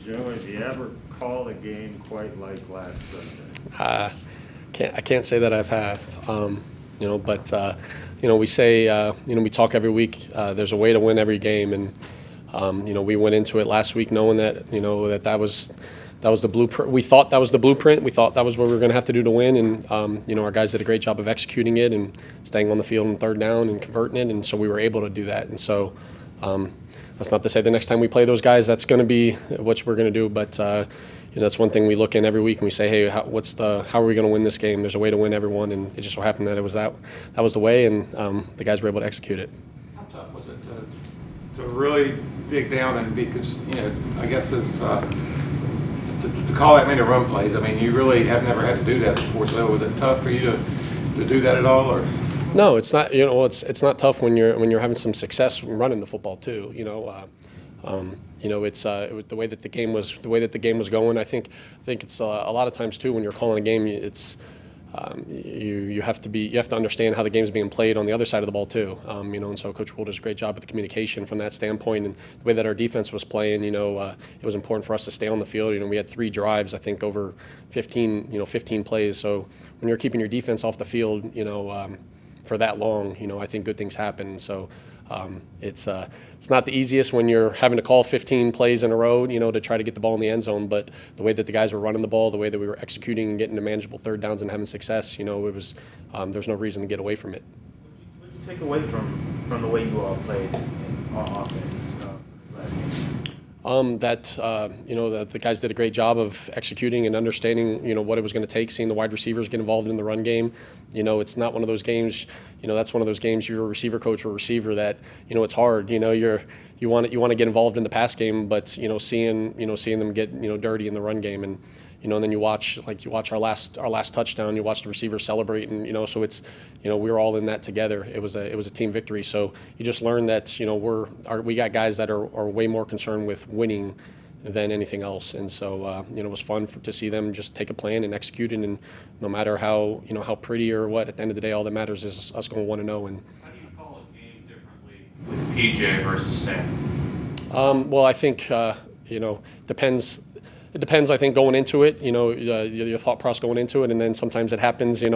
Joe, have you ever called a game quite like last Sunday? I can't say that I've had, but we say, we talk every week. There's a way to win every game, and we went into it last week knowing that that was the blueprint. We thought that was the blueprint. We thought that was what we were going to have to do to win, and our guys did a great job of executing it and staying on the field on third down and converting it, and so we were able to do that. And so that's not to say the next time we play those guys, that's going to be what we're going to do, but. That's one thing we look in every week and we say, hey, how are we going to win this game? There's a way to win everyone, and it just so happened that that was the way, and the guys were able to execute it. How tough was it to really dig down and because I guess it's to call that many run plays? I mean, you really have never had to do that before. So was it tough for you to do that at all, or? No, it's not. It's not tough when you're having some success running the football too. It's it was the way that the game was going. I think it's a lot of times too when you're calling a game, it's you have to understand how the game's being played on the other side of the ball too. And so Coach Rule does a great job with the communication from that standpoint, and the way that our defense was playing. It was important for us to stay on the field. We had 3 drives, I think, over 15 plays. So when you're keeping your defense off the field, for that long, I think good things happen. So. It's not the easiest when you're having to call 15 plays in a row, to try to get the ball in the end zone. But the way that the guys were running the ball, the way that we were executing and getting to manageable third downs and having success, it was there's no reason to get away from it. What did you take away from the way you all played on offense last game? That the guys did a great job of executing and understanding, what it was going to take, seeing the wide receivers get involved in the run game. It's not one of those games, that's one of those games you're a receiver coach or a receiver that, it's hard. You want to get involved in the pass game, but, seeing them get, dirty in the run game. And, and then you watch our last touchdown, you watch the receivers celebrate, and, so it's, we were all in that together. It was a team victory. So you just learn that, we got guys that are way more concerned with winning than anything else. And so, it was fun to see them just take a plan and execute it. And no matter how pretty or what, at the end of the day, all that matters is us going 1-0. And how do you call a game differently with PJ versus Sam? Well, I think, depends. It depends, I think, going into it, your thought process going into it, and then sometimes it happens, it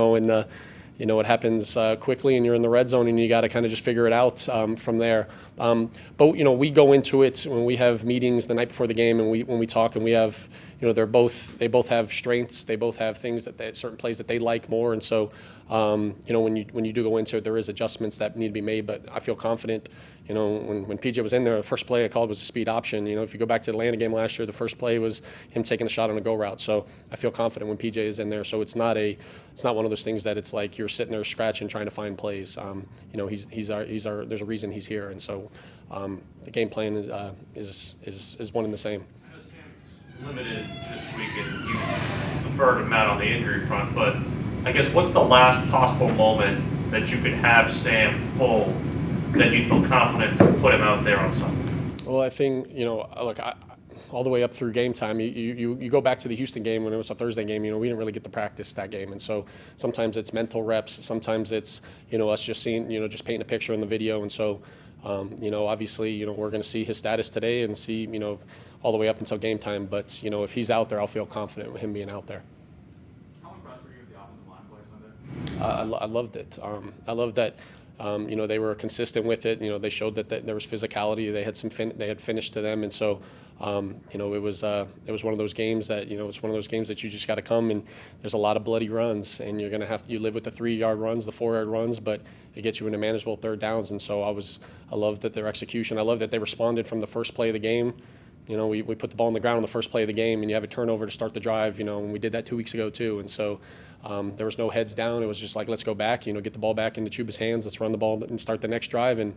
happens quickly, and you're in the red zone, and you got to kind of just figure it out from there. But we go into it when we have meetings the night before the game, and when we talk, and we have, they both have strengths, they both have things certain plays that they like more, and so. When you do go into it, there is adjustments that need to be made, but I feel confident. When PJ was in there, the first play I called was a speed option. If you go back to the Atlanta game last year, the first play was him taking a shot on a go route. So I feel confident when PJ is in there. So it's not one of those things that it's like you're sitting there scratching trying to find plays. There's a reason he's here, and so the game plan is one and the same. I know Sam's limited this week, and you defer to Matt on the injury front, but I guess what's the last possible moment that you could have Sam full that you feel confident to put him out there on Sunday? Well, I think, look, all the way up through game time, you go back to the Houston game when it was a Thursday game, we didn't really get to practice that game. And so sometimes it's mental reps, sometimes it's, us just seeing, just painting a picture in the video. And so, obviously, we're going to see his status today and see, all the way up until game time. But, if he's out there, I'll feel confident with him being out there. I loved it. I loved that. They were consistent with it. They showed that there was physicality. They had they had finish to them, and so it was one of those games that it's one of those games that you just got to come, and there's a lot of bloody runs, and you're gonna you live with the 3-yard runs, the 4-yard runs, but it gets you into manageable third downs, and so I loved that their execution. I loved that they responded from the first play of the game. We put the ball on the ground on the first play of the game, and you have a turnover to start the drive. And we did that 2 weeks ago too, and so. There was no heads down. It was just like, let's go back, get the ball back into Chuba's hands. Let's run the ball and start the next drive. And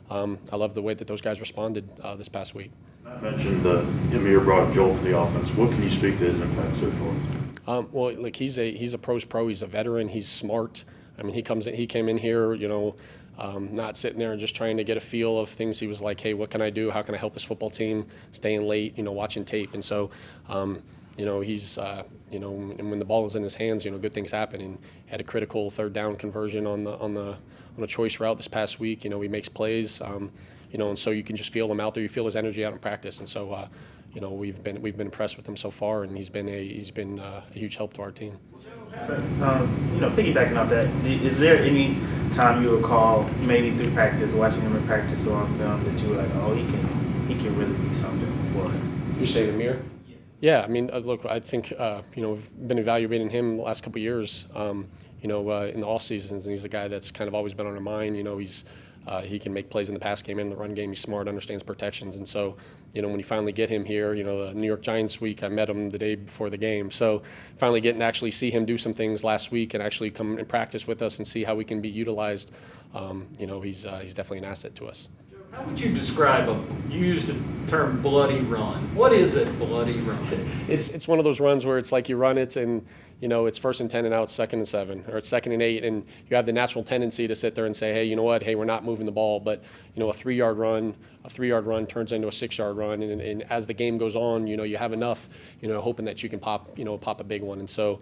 I love the way that those guys responded this past week. I mentioned Amir brought Joel to the offense. What can you speak to his impact so far? Well, like he's a pro's pro. He's a veteran. He's smart. I mean, he came in here, not sitting there and just trying to get a feel of things. He was like, hey, what can I do? How can I help this football team? Staying late, watching tape. And so, he's, and when the ball is in his hands, good things happen. And had a critical third down conversion on a choice route this past week. He makes plays, and so you can just feel him out there. You feel his energy out in practice. And so, we've been impressed with him so far, and he's been a huge help to our team. Piggybacking off that, is there any time you recall, maybe through practice, watching him in practice or on film, that you were like, oh, he can really be something for us? You say Amir? Yeah, I mean, look, I think we've been evaluating him the last couple of years. In the off seasons, and he's a guy that's kind of always been on our mind. He can make plays in the pass game and the run game. He's smart, understands protections, and so when you finally get him here, the New York Giants week, I met him the day before the game. So finally getting to actually see him do some things last week and actually come and practice with us and see how we can be utilized. He's definitely an asset to us. How would you describe you used the term bloody run. What is a bloody run? It's one of those runs where it's like you run it and it's 1st and 10 and now it's 2nd and 7 or it's 2nd and 8, and you have the natural tendency to sit there and say, hey, you know what? Hey, we're not moving the ball. But a 3-yard run turns into a 6-yard run, and as the game goes on, you have enough, hoping that you can pop a big one. And so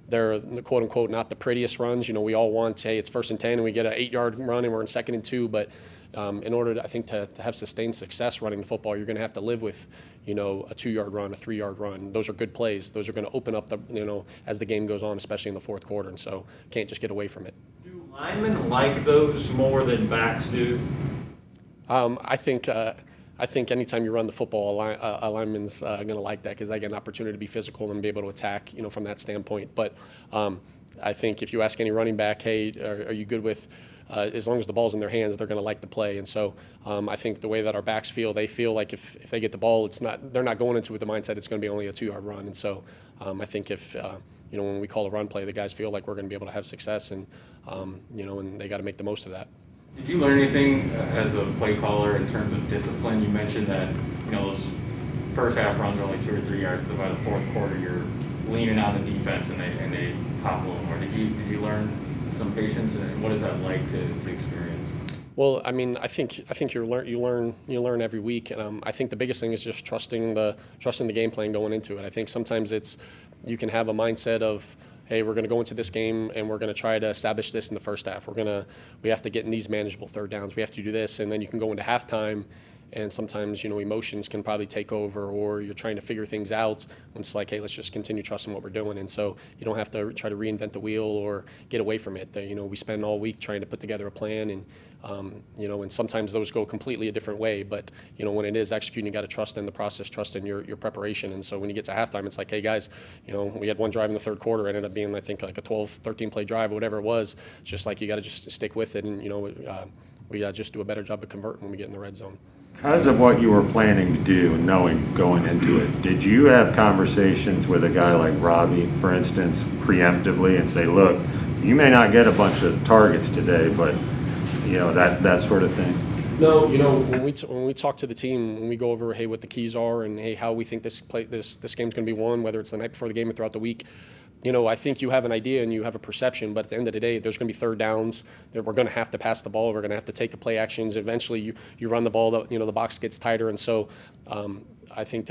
they're the quote unquote not the prettiest runs. We all want, hey, it's 1st and 10 and we get an 8-yard run and we're in 2nd and 2, but in order to, I think, to have sustained success running the football, you're going to have to live with, a 2-yard run, a 3-yard run. Those are good plays. Those are going to open up as the game goes on, especially in the fourth quarter. And so can't just get away from it. Do linemen like those more than backs do? I think anytime you run the football, a lineman's going to like that because they get an opportunity to be physical and be able to attack, from that standpoint. But I think if you ask any running back, hey, are you good with as long as the ball's in their hands, they're going to like the play. And so I think the way that our backs feel, they feel like if they get the ball, they're not going into it with the mindset it's going to be only a 2-yard run. And so I think if when we call a run play, the guys feel like we're going to be able to have success, and and they got to make the most of that. Did you learn anything as a play caller in terms of discipline? You mentioned that those first half runs are only 2 or 3 yards, but by the fourth quarter you're leaning on the defense and they pop a little more. Did you learn some patience, and what is that like to experience? Well, I mean, I think you learn every week, and I think the biggest thing is just trusting the game plan going into it. I think sometimes you can have a mindset of, hey, we're going to go into this game and we're going to try to establish this in the first half. We have to get in these manageable third downs. We have to do this, and then you can go into halftime. And sometimes, emotions can probably take over, or you're trying to figure things out when it's like, hey, let's just continue trusting what we're doing. And so you don't have to try to reinvent the wheel or get away from it. We spend all week trying to put together a plan, and and sometimes those go completely a different way. But when it is executing, you got to trust in the process, trust in your preparation. And so when you get to halftime, it's like, hey guys, we had one drive in the third quarter, it ended up being, I think, like a 12, 13 play drive or whatever it was. It's just like you got to just stick with it, and we just do a better job of converting when we get in the red zone. Because of what you were planning to do and knowing going into it, did you have conversations with a guy like Robbie, for instance, preemptively, and say, look, you may not get a bunch of targets today, but that sort of thing? No, when we talk to the team, when we go over, hey, what the keys are and hey, how we think this game's going to be won, whether it's the night before the game or throughout the week, I think you have an idea and you have a perception, but at the end of the day, there's going to be third downs. We're going to have to pass the ball. We're going to have to take the play actions. Eventually, you run the ball. The box gets tighter, and so I think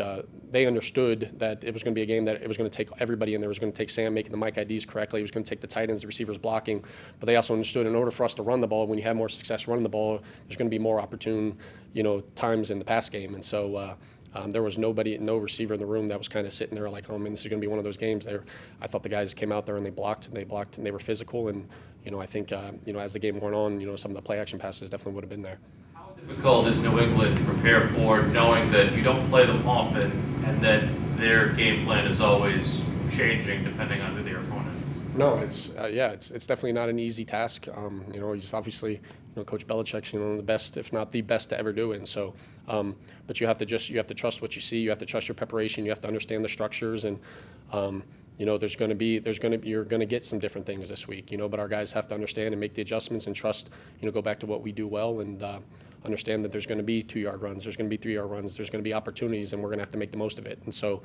they understood that it was going to be a game that it was going to take everybody in there. It was going to take Sam making the mic IDs correctly. It was going to take the tight ends, the receivers blocking. But they also understood in order for us to run the ball, when you have more success running the ball, there's going to be more opportune, times in the pass game, and so. There was no receiver in the room that was kind of sitting there like, oh man, this is going to be one of those games. I thought the guys came out there and they blocked and they were physical, and I think as the game went on, some of the play action passes definitely would have been there. How difficult is New England to prepare for, knowing that you don't play them often and that their game plan is always changing depending on who their opponent is? No, it's definitely not an easy task. He's obviously Coach Belichick's the best, if not the best, to ever do it. And so, but you have to trust what you see. You have to trust your preparation. You have to understand the structures, and you're going to get some different things this week. But our guys have to understand and make the adjustments and trust. Go back to what we do well and understand that there's going to be 2-yard runs, there's going to be 3-yard runs, there's going to be opportunities, and we're going to have to make the most of it. And so,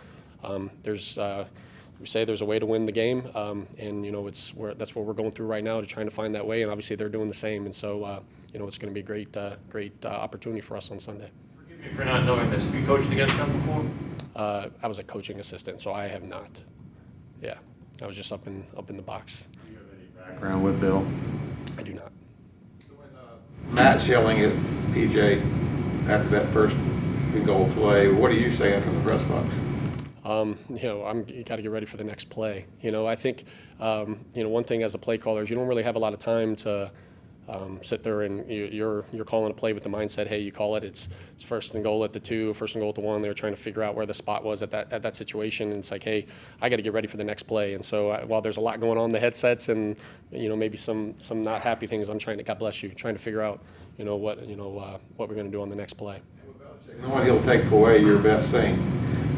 we say there's a way to win the game, and that's what we're going through right now, to trying to find that way. And obviously they're doing the same, and so it's going to be a great opportunity for us on Sunday. Forgive me for not knowing this. Have you coached against them before? I was a coaching assistant, so I have not. Yeah, I was just up in the box. Do you have any background with Bill? I do not. So when Matt's yelling at PJ after that first the goal play. What are you saying from the press box? You got to get ready for the next play. I think, one thing as a play caller is you don't really have a lot of time to sit there and you're calling a play with the mindset, hey, you call it, it's first and goal at the 2, first and goal at the 1. They were trying to figure out where the spot was at that situation. And it's like, hey, I got to get ready for the next play. And so while there's a lot going on in the headsets and maybe some not happy things, I'm trying to, God bless you, trying to figure out what we're going to do on the next play. Knowing he'll take away your best thing,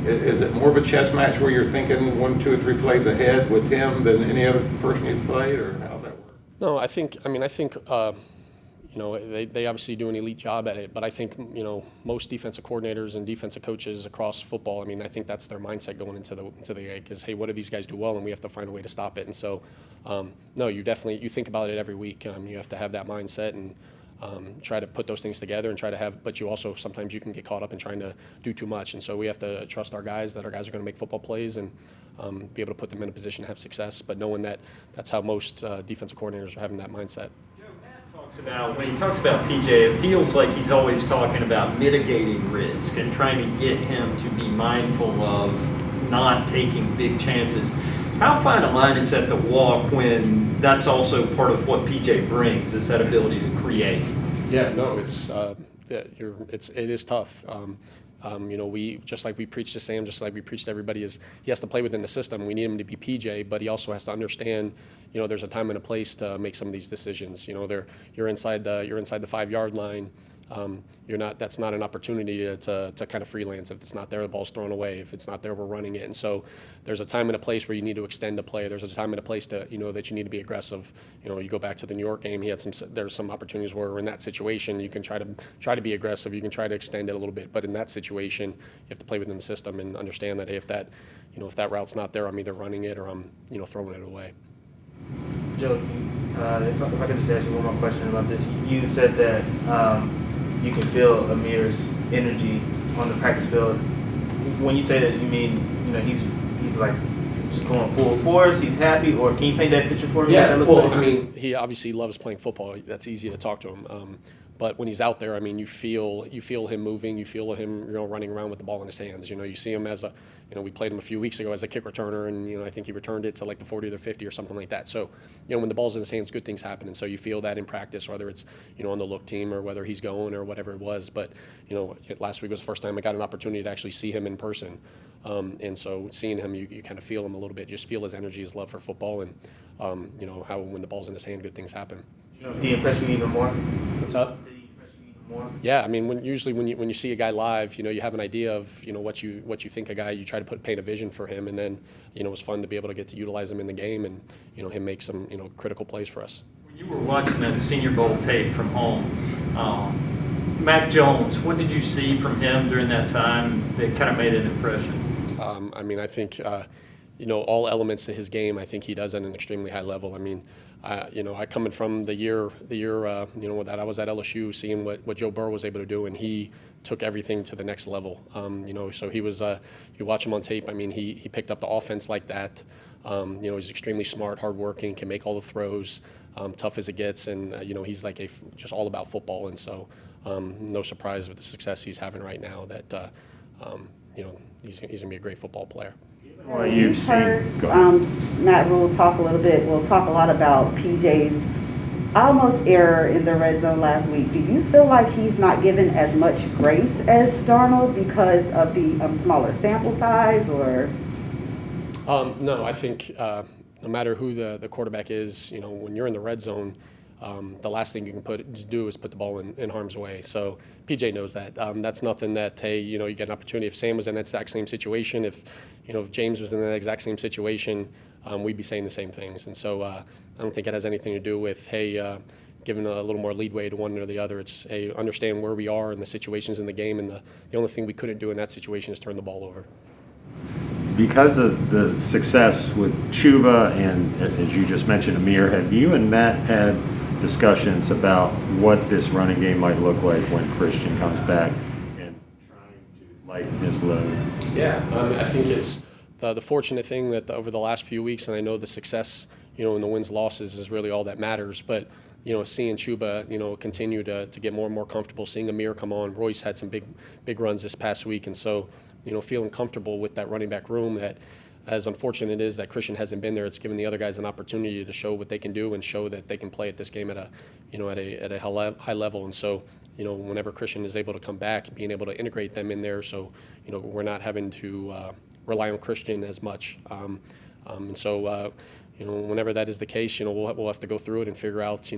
is it more of a chess match where you're thinking 1, 2, or 3 plays ahead with him than any other person you've played, or how's that work? No, I think they obviously do an elite job at it, but I think most defensive coordinators and defensive coaches across football, I think that's their mindset going into the game is, hey, what do these guys do well, and we have to find a way to stop it. And so, no, you think about it every week. You have to have that mindset and try to put those things together and but you also sometimes you can get caught up in trying to do too much. And so we have to trust our guys that our guys are going to make football plays and be able to put them in a position to have success. But knowing that that's how most defensive coordinators are having that mindset. When he talks about PJ, it feels like he's always talking about mitigating risk and trying to get him to be mindful of not taking big chances. How fine a line is that to walk when that's also part of what PJ brings, is that ability to create? Yeah, no, it is tough. We just like we preach to Sam, just like we preach to everybody, is he has to play within the system. We need him to be PJ, but he also has to understand, there's a time and a place to make some of these decisions. You're inside the 5-yard line. That's not an opportunity to kind of freelance. If it's not there, the ball's thrown away. If it's not there, we're running it. And so there's a time and a place where you need to extend the play. There's a time and a place that you need to be aggressive. You go back to the New York game, there's some opportunities where in that situation you can try to be aggressive. You can try to extend it a little bit, but in that situation you have to play within the system and understand that, hey, if that route's not there, I'm either running it or I'm throwing it away. Joe, if I could just ask you one more question about this. You said that you can feel Amir's energy on the practice field. When you say that, you mean he's like just going full force, he's happy, or can you paint that picture for me? Yeah, he obviously loves playing football. That's easy to talk to him. But when he's out there, you feel him moving, you feel him running around with the ball in his hands. You see him as we played him a few weeks ago as a kick returner, and I think he returned it to like the 40 or the 50 or something like that. So when the ball's in his hands, good things happen, and so you feel that in practice, whether it's on the look team or whether he's going or whatever it was. But last week was the first time I got an opportunity to actually see him in person, and so seeing him, you kind of feel him a little bit, just feel his energy, his love for football, and how when the ball's in his hand, good things happen. Did he impress you even more? What's up? More? Yeah, when you see a guy live, you have an idea of what you think a guy. You try to paint a vision for him, and then it was fun to be able to get to utilize him in the game and him make some critical plays for us. When you were watching that Senior Bowl tape from home, Mac Jones, what did you see from him during that time that kind of made an impression? I think all elements to his game, I think he does at an extremely high level. I coming from the year that I was at LSU, seeing what Joe Burrow was able to do, and he took everything to the next level. So he was. You watch him on tape. He picked up the offense like that. He's extremely smart, hardworking, can make all the throws, tough as it gets, and he's like just all about football. And so, no surprise with the success he's having right now that he's gonna be a great football player. Well, you've heard Matt Rule talk a little bit. We'll talk a lot about PJ's almost error in the red zone last week. Do you feel like he's not given as much grace as Darnold because of the smaller sample size, or? No, I think no matter who the quarterback is, when you're in the red zone, the last thing you can do is put the ball in harm's way. So PJ knows that. That's nothing that, hey, you get an opportunity. If Sam was in that exact same situation, if James was in that exact same situation, we'd be saying the same things. And so I don't think it has anything to do with, hey, giving a little more leadway to one or the other. It's, hey, understand where we are and the situations in the game, and the only thing we couldn't do in that situation is turn the ball over. Because of the success with Chuba and, as you just mentioned, Amir, have you and Matt had discussions about what this running game might look like when Christian comes back and trying to lighten his load? Yeah, I think it's the fortunate thing that over the last few weeks, and I know the success, in the wins losses is really all that matters, but seeing Chuba, continue to get more and more comfortable, seeing Amir come on. Royce had some big runs this past week, and so, feeling comfortable with that running back room. That, as unfortunate it is that Christian hasn't been there, it's given the other guys an opportunity to show what they can do and show that they can play at this game at a high level. And so, whenever Christian is able to come back, being able to integrate them in there, so we're not having to rely on Christian as much. And so, whenever that is the case, we'll have to go through it and figure out,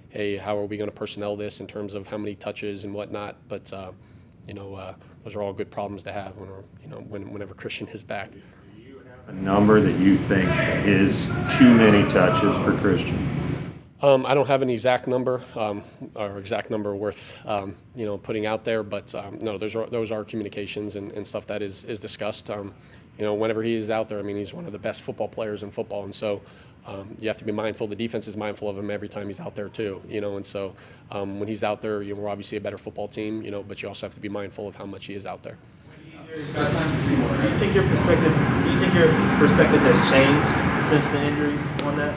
hey, how are we going to personnel this in terms of how many touches and whatnot. But those are all good problems to have whenever Christian is back. A number that you think is too many touches for Christian? I don't have an exact number or exact number worth putting out there, but no, those are communications and stuff that is discussed. Whenever he is out there, I mean, he's one of the best football players in football, and so you have to be mindful. The defense is mindful of him every time he's out there too. And so when he's out there, we're obviously a better football team, but you also have to be mindful of how much he is out there. Do you think your perspective has changed since the injuries on that?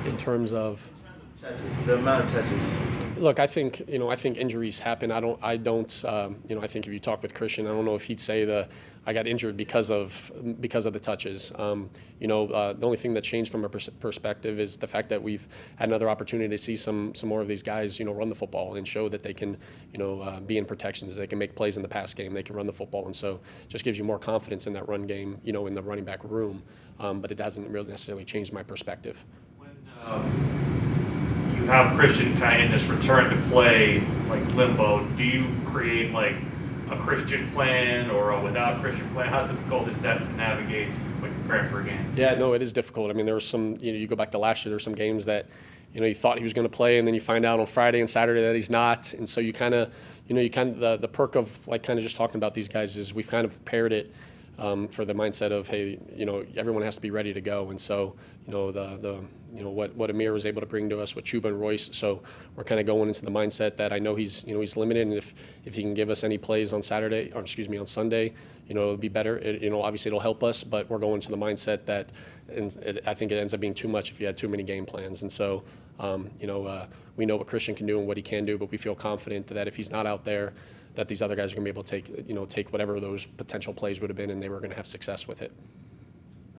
In terms of touches, the amount of touches. Look, I think injuries happen. I think if you talk with Christian, I don't know if he'd say I got injured because of the touches. The only thing that changed from a perspective is the fact that we've had another opportunity to see some more of these guys, run the football and show that they can, be in protections. They can make plays in the pass game. They can run the football, and so just gives you more confidence in that run game, in the running back room. But it hasn't really necessarily changed my perspective. You have Christian kind of in this return to play like limbo. Do you create like a Christian plan or a without Christian plan? How difficult is that to navigate when preparing for a game? Yeah, no, it is difficult. I mean, there was some, you go back to last year, there were some games that, you thought he was going to play, and then you find out on Friday and Saturday that he's not. And so you kind of, the perk of like kind of just talking about these guys is we've kind of prepared it for the mindset of, hey, everyone has to be ready to go. And so, what Amir was able to bring to us with Chuba and Royce. So we're kind of going into the mindset that I know he's limited, and if he can give us any plays on Sunday, it'll be better. Obviously it'll help us, but we're going to the mindset that, and I think it ends up being too much if you had too many game plans. And so, we know what Christian can do and what he can do, but we feel confident that if he's not out there, that these other guys are going to be able to take whatever those potential plays would have been, and they were going to have success with it.